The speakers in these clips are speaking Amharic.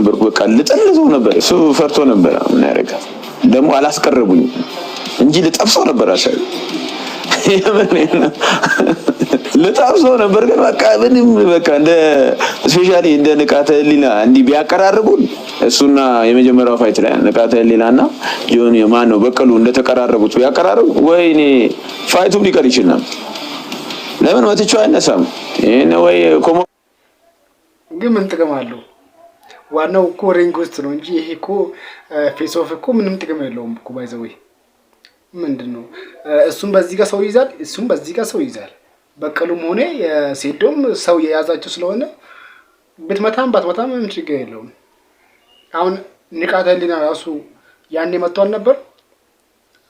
ነበር በቃ ልጠልዘው ነበር እሱ ፈርቶ ነበር ምን ያረጋል ደግሞ አላስቀረቡኝ እንጂ ልጠብሰው ነበር አሻይ ልጠብሰው ነበር ግን በቃ ምንም በቃ እንደ ስፔሻሊ እንደ ንቃተ ህሊና እንዲ ቢያቀራርቡን እሱና የመጀመሪያው ፋይት ላይ ንቃተ ህሊናና ጆኒ ማን ነው በቀሉ እንደተቀራረቡት ቢያቀራርቡ ወይኔ ፋይቱ ሊቀር ይችላል ለምን ወጥቻው አይነሳም እኔ ወይ ኮሞ ግን ምን ጥቅም አለው ዋናው እኮ ሪንግ ውስጥ ነው እንጂ ይሄ እኮ ፌስ ኦፍ እኮ ምንም ጥቅም የለውም እኮ ባይዘው ምንድነው እሱም በዚህ ጋር ሰው ይዛል እሱም በዚህ ጋር ሰው ይዛል በቀሉም ሆነ የሴዶም ሰው የያዛቸው ስለሆነ ብትመታም ባትመታም ምንም ችግር የለውም አሁን ንቃተ ህሊና ራሱ ያኔ መጥቷል ነበር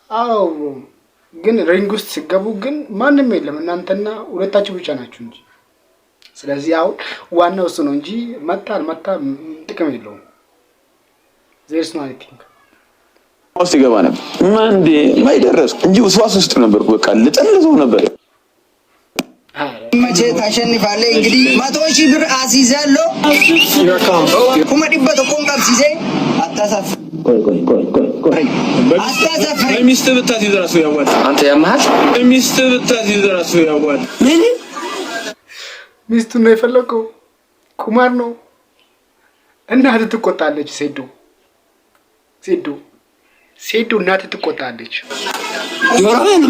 አው ግን ሪንግ ውስጥ ሲገቡ ግን ማንንም የለም እናንተና ሁለታችሁ ብቻ ናችሁ እንጂ ስለዚህ አሁን ዋናው እሱ ነው እንጂ መጣል ጥቅም የለውም there's no anything ውስጥ ይገባ ነበር ማንዴ ማይደረስ እንጂ ውስዋስ ውስጥ ነበር በቃ ልጠልዘው ነበር መቼ ታሸንፋለህ እንግዲህ 100,000 ብር አስይዛለሁ ኩማ ዲበቶ ኮንታብ ሲዜ አታሳፍ ቆይ አታሳፍ ሚስት ብታት ይዘራሱ ያዋል አንተ ያማህ ሚስት ብታት ይዘራሱ ያዋል ምን ሚስቱ ነው የፈለከው ቁማር ነው እናት ትቆጣለች ሴዶ እናት ትቆጣለች ጆሮን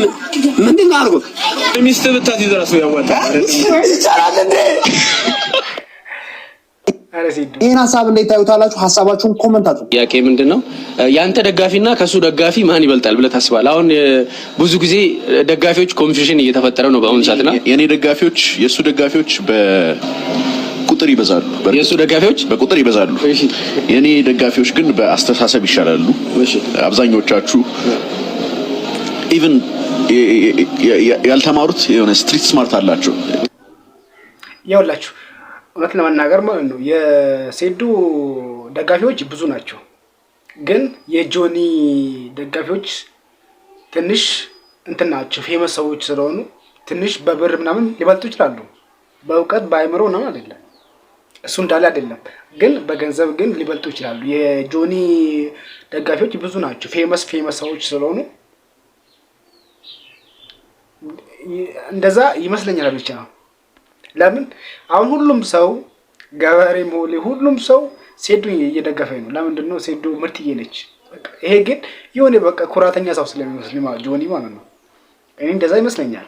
ምንድነው አርጎ ሚስት ብታት ይዘራሱ ያዋል ይቻላል እንዴ አረ ሴዶ ይሄን ሐሳብ እንዴት ታዩታላችሁ ሐሳባችሁን ኮሜንት አድርጉ ጥያቄ ምንድነው ያንተ ደጋፊና ከሱ ደጋፊ ማን ይበልጣል ብለ ታስባለህ አሁን ብዙ ጊዜ ደጋፊዎች ኮንፊውዥን እየተፈጠረ ነው በአሁን ሰዓትና የኔ ደጋፊዎች የሱ ደጋፊዎች በቁጥር ይበዛሉ የሱ ደጋፊዎች በቁጥር ይበዛሉ እሺ የኔ ደጋፊዎች ግን በአስተሳሰብ ይሻላሉ እሺ አብዛኞቻችሁ ኢቭን ያልተማሩት የሆነ ስትሪት ስማርት አላችሁ ያውላችሁ እውነት ለማናገር ማለት ነው የሴዶ ደጋፊዎች ብዙ ናቸው ግን የጆኒ ደጋፊዎች ትንሽ እንትናቸው ፌመስ ሰዎች ስለሆኑ ትንሽ በብር ምናምን ሊበልጡ ይችላሉ በእውቀት ባይመሮ ነው አይደለም እሱ እንዳለ አይደለም ግን በገንዘብ ግን ሊበልጡ ይችላሉ የጆኒ ደጋፊዎች ብዙ ናቸው ፌመስ ሰዎች ስለሆኑ እንደዛ ይመስለኛል ብቻ ለምን አሁን ሁሉም ሰው ገበሬ ሞሊ ሁሉም ሰው ሴዶ እየደገፈ ነው ለምንድን ነው ሴዶ ምርጥዬ ነች በቃ ይሄ ግን የሆነ በቃ ኩራተኛ ሰው ስለሚመስል ጆኒ ማለት ነው እኔ እንደዛ ይመስለኛል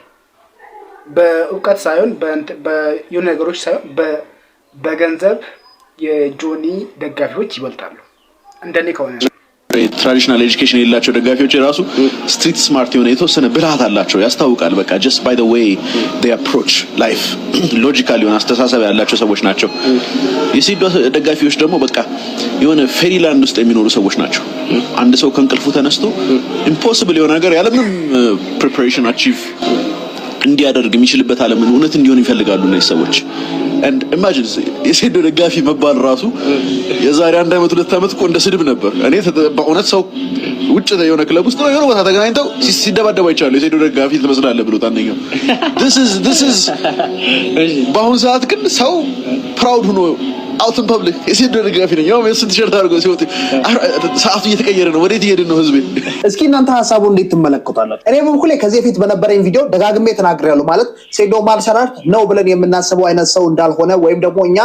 በእውቀት ሳይሆን በየሆነ ነገሮች ሳይሆን በገንዘብ የጆኒ ደጋፊዎች ይበልጣሉ እንደኔ ከሆነ ትራዲሽናል ኤጁኬሽን የሌላቸው ደጋፊዎች ራሱ ስትሪት ስማርት የሆነ የተወሰነ ብልሃት አላቸው ያስታውቃል በቃ just by the way they approach life logical የሆነ አስተሳሰብ ያላቸው ሰዎች ናቸው የሴዶ ደጋፊዎች ደግሞ በቃ የሆነ ፌሪላንድ ውስጥ የሚኖሩ ሰዎች ናቸው አንድ ሰው ከእንቅልፉ ተነስቶ impossible የሆነ ነገር ያለምንም preparation achieve እንዲያደርግ የሚችልበት ዓለምን እውነት እንዲሆን ይፈልጋሉ እነዚህ ሰዎች and imagine የሴዶ ደጋፊ መባል ራሱ የዛሬ 1 አመት 2 አመት እኮ እንደ ስድብ ነበር እኔ በእውነት ሰው ውጭ የሆነ ክለብ ውስጥ ነው የሆነ ቦታ ተገናኝተው ሲደባደቡ አይቻለሁ የሴዶ ደጋፊ ትመስላለህ ብሎ ታንኛው this is በአሁን ሰዓት ግን ሰው ፕራውድ ሆኖ out in public የሴዶ ደጋፊ ነኝ ያው የሱ ቲሸርት አድርጎ ሲወጥ ሰዓቱ እየተቀየረ ነው ወዴት እየሄድን ነው ህዝቤ እስኪ እናንተ ሐሳቡን እንዴት ትመለከታላችሁ እኔ በኩሌ ከዚህ በፊት በነበረኝ ቪዲዮ ደጋግሜ ተናግሬያለሁ ማለት ሴዶ ማርሰናርት ነው ብለን የምናስበው አይነት ሰው እንዳልሆነ ወይም ደግሞ እኛ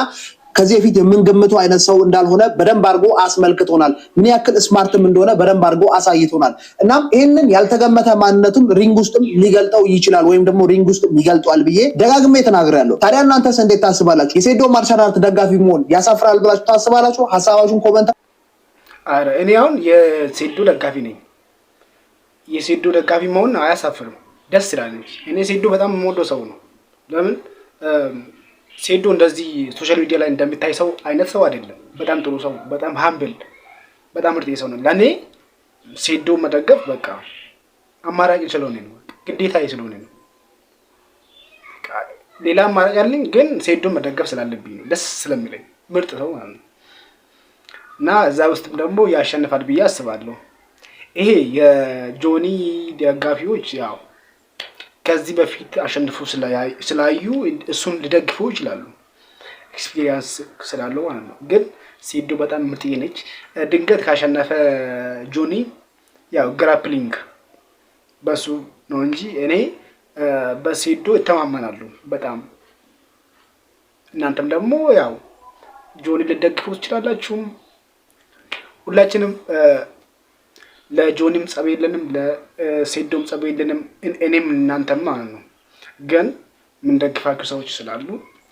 ከዚህ በፊት የምንገምተው አይነት ሰው እንዳልሆነ በደንብ አድርጎ አስመልክቶናል ምን ያክል ስማርትም እንደሆነ በደንብ አድርጎ አሳይቶናል እናም ይሄንን ያልተገመተ ማንነቱን ሪንግ ውስጥም ሊገልጠው ይችላል ወይም ደግሞ ሪንግ ውስጥም ይገልጣል ብዬ ደጋግሜ ተናግሬያለሁ ታዲያ እናንተስ እንዴት ታስባላችሁ የሴዶ ማርሰናርት ደጋፊ መሆን ያሳፍራል ብላችሁ ታስባላችሁ ሐሳባችሁን ኮሜንት አረ እኔ አሁን የሴዶ ደጋፊ ነኝ የሴዶ ደጋፊ መሆን አያሳፍርም ደስ ይላል እኔ ሴዶ በጣም የምወደው ሰው ነው ለምን ሴዶ እንደዚህ ሶሻል ሚዲያ ላይ እንደሚታይ ሰው አይነት ሰው አይደለም በጣም ጥሩ ሰው በጣም ሃምብል በጣም ምርጥ ሰው ነው ለኔ ሴዶ መደገፍ በቃ አማራጭ ስለሆነ ነው ግዴታ ስለሆነ ነው ሌላ አማራጭ አለኝ ግን ሴዶ መደገፍ ስላለብኝ ነው ደስ ስለሚለኝ ምርጥ ሰው ማለት ነው እና እዛ ውስጥ ደግሞ ያሸንፋል ብዬ አስባለሁ ይሄ የጆኒ ደጋፊዎች ያው ከዚህ በፊት አሸንፉ ስላዩ እሱን ሊደግፉ ይችላሉ ኤክስፒሪየንስ ስላለው ማለት ነው። ግን ሴዶ በጣም ምርጥዬ ነች። ድንገት ካሸነፈ ጆኒ ያው ግራፕሊንግ በሱ ነው እንጂ እኔ በሴዶ እተማመናለሁ በጣም። እናንተም ደግሞ ያው ጆኒ ልደግፉ ትችላላችሁ። ሁላችንም ለጆኒም ጸብ የለንም፣ ለሴዶም ጸብ የለንም። እኔም እናንተም ማለት ነው። ግን የምንደግፋችሁ ሰዎች ስላሉ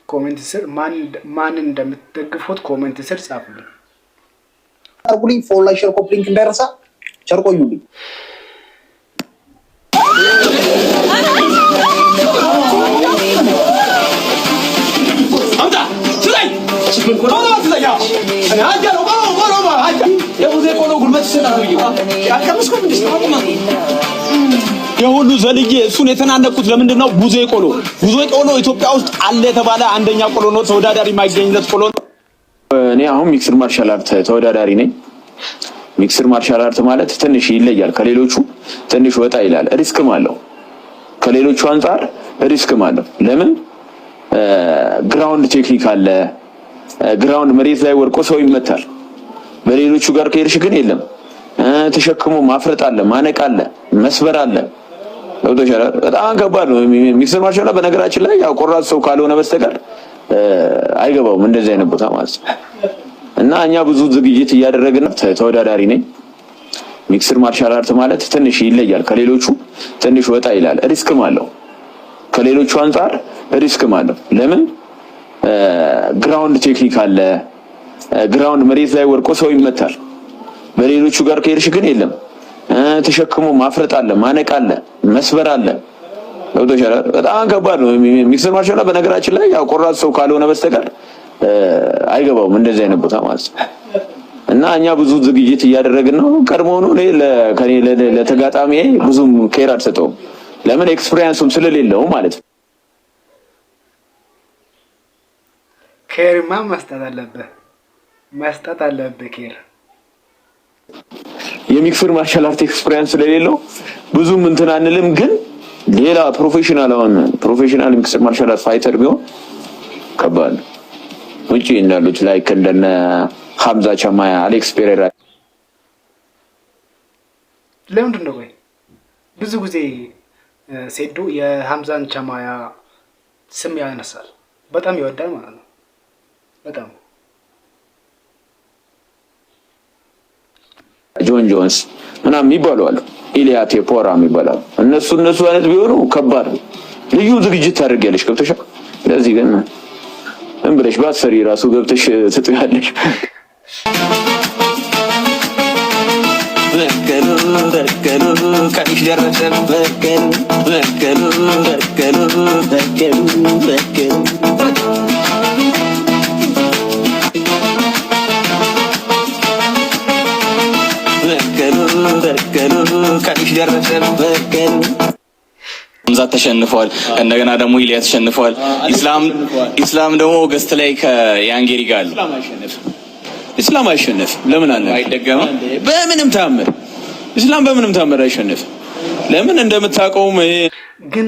ኮሜንት ስር ማን እንደምትደግፉት ኮሜንት ስር ጻፉልኝ። አርጉልኝ። ፎሎ ላይ ሼር ኮፕሊንክ እንዳይረሳ። ቸርቆዩልኝ የሁሉ ዘልዬ እሱን የተናነቁት ለምንድን ነው? ቡዜ ቆሎ ኢትዮጵያ ውስጥ አለ የተባለ አንደኛ ቆሎ ነው። ተወዳዳሪ የማይገኝለት ቆሎ ነው። እኔ አሁን ሚክስድ ማርሻል አርት ተወዳዳሪ ነኝ። ሚክስድ ማርሻል አርት ማለት ትንሽ ይለያል ከሌሎቹ፣ ትንሽ ወጣ ይላል። ሪስክም አለው ከሌሎቹ አንፃር ሪስክም አለው። ለምን? ግራውንድ ቴክኒክ አለ። ግራውንድ መሬት ላይ ወርቆ ሰው ይመታል። በሌሎቹ ጋር ከሄድሽ ግን የለም። ተሸክሞ ማፍረጥ አለ፣ ማነቅ አለ፣ መስበር አለ። በጣም ከባድ ነው ሚክስድ ማርሻል አርት። በነገራችን ላይ ያው ቆራጥ ሰው ካልሆነ በስተቀር አይገባውም እንደዚህ አይነት ቦታ ማለት ነው። እና እኛ ብዙ ዝግጅት እያደረግን ተወዳዳሪ ነኝ። ሚክስድ ማርሻል አርት ማለት ትንሽ ይለያል ከሌሎቹ፣ ትንሽ ወጣ ይላል። ሪስክም አለው ከሌሎቹ አንፃር ሪስክም አለው። ለምን? ግራውንድ ቴክኒክ አለ። ግራውንድ መሬት ላይ ወርቆ ሰው ይመታል። በሌሎቹ ጋር ከሄድሽ ግን የለም። ተሸክሞ ማፍረጥ አለ፣ ማነቅ አለ፣ መስበር አለ። በጣም ከባድ ነው ሚክስድ ማርሻል አርት። በነገራችን ላይ ያው ቆራጥ ሰው ካልሆነ በስተቀር አይገባውም እንደዚህ አይነት ቦታ ማለት ነው። እና እኛ ብዙ ዝግጅት እያደረግን ነው። ቀድሞውኑ እኔ ለተጋጣሚ ብዙም ኬር አልሰጠውም። ለምን? ኤክስፒሪየንሱም ስለሌለው ማለት ነው። ኬርማ መስጠት አለብህ ኬር። የሚክስድ ማርሻል አርት ኤክስፒሪየንስ ስለሌለው ብዙም እንትን አንልም። ግን ሌላ ፕሮፌሽናል ሚክስድ ማርሻል አርት ፋይተር ቢሆን ከባድ ነው። ውጪ እንዳሉት ላይክ እንደነ ሐምዛ ቸማያ፣ አሌክስ ፔሬራ። ለምንድን ነው ወይ ብዙ ጊዜ ሴዶ የሐምዛን ቸማያ ስም ያነሳል? በጣም ይወዳል ማለት ነው። በጣም ጆን ጆንስ ምናምን የሚባሉ አሉ፣ ኢሊያ ቴፖራ የሚባሉ እነሱ አይነት ቢሆኑ ከባድ ነው። ልዩ ዝግጅት ታደርጊያለሽ። ገብተሻል። ስለዚህ ግን እንብለሽ ባትሰሪ ራሱ ገብተሽ ትጥያለሽ። በከሉ ቀንሽ ደረሰ በከሉ ቀንሽ ደረሰ በከሉ ሐምዛ ተሸንፏል። እንደገና ደግሞ ኢሊያ ተሸንፏል። ኢስላም ደግሞ ገስት ላይ ከያንጌሪ ጋር አሉ። ኢስላም አይሸነፍም። ለምን አለ አይደገምም? በምንም ታምር ኢስላም በምንም ታምር አይሸነፍም። ለምን? እንደምታውቀውም ይሄ ግን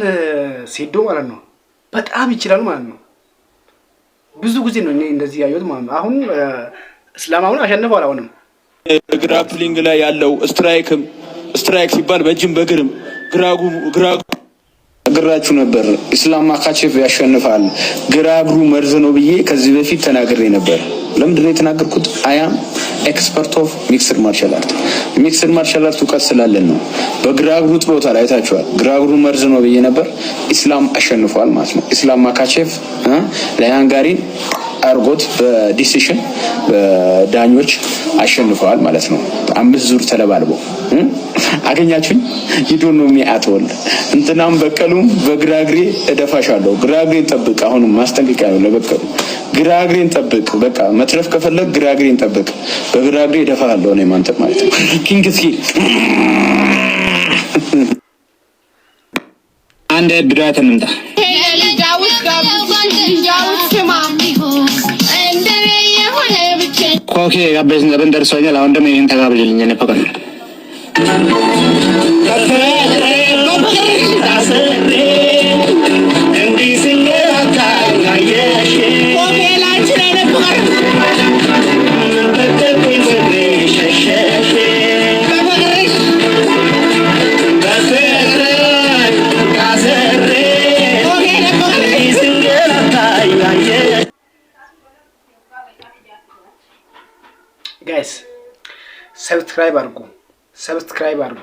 ሴዶ ማለት ነው በጣም ይችላል ማለት ነው። ብዙ ጊዜ ነው እኔ እንደዚህ ያየሁት ማለት ነው። አሁን እስላም አሁን አሸንፏል። አሁንም ግራፕሊንግ ላይ ያለው ስትራይክ ሲባል በእጅም በግርም ግራጉ ግራችሁ ነበር። ኢስላም ማካቼፍ ያሸንፋል፣ ግራ እግሩ መርዝ ነው ብዬ ከዚህ በፊት ተናግሬ ነበር። ለምንድን ነው የተናገርኩት? አያም ኤክስፐርት ኦፍ ሚክስድ ማርሻል አርት። ሚክስድ ማርሻል አርት እውቀት ስላለን ነው። በግራ እግሩ ጥሎታል፣ አይታችኋል። ግራ እግሩ መርዝ ነው ብዬ ነበር። ኢስላም አሸንፏል ማለት ነው። ኢስላም ማካቼፍ ለያንጋሪን አርጎት በዲሲሽን በዳኞች አሸንፈዋል ማለት ነው። 5 ዙር ተለባልበው አገኛችሁኝ። ይዶን ነው የሚያተወል እንትናም በቀሉም በግራግሬ እደፋሻለሁ። ግራግሬን ጠብቅ። አሁንም ማስጠንቀቂያ ነው ለበቀሉ። ግራግሬን ጠብቅ። በቃ መትረፍ ከፈለግ ግራግሬን ጠብቅ። በግራግሬ እደፋለሁ ነው ማንተ ማለት ነው። ኪንግ ስኪል አንድ ብዳት እንምጣ ኮኬ ጋበዝን ዘበን ደርሶኛል። አሁን ደግሞ ይሄን ተጋብልልኝ እኔ ፈቀድ እንዲህ ሲነካኝ አየሽ ጋይስ ሰብስክራይብ አድርጉ።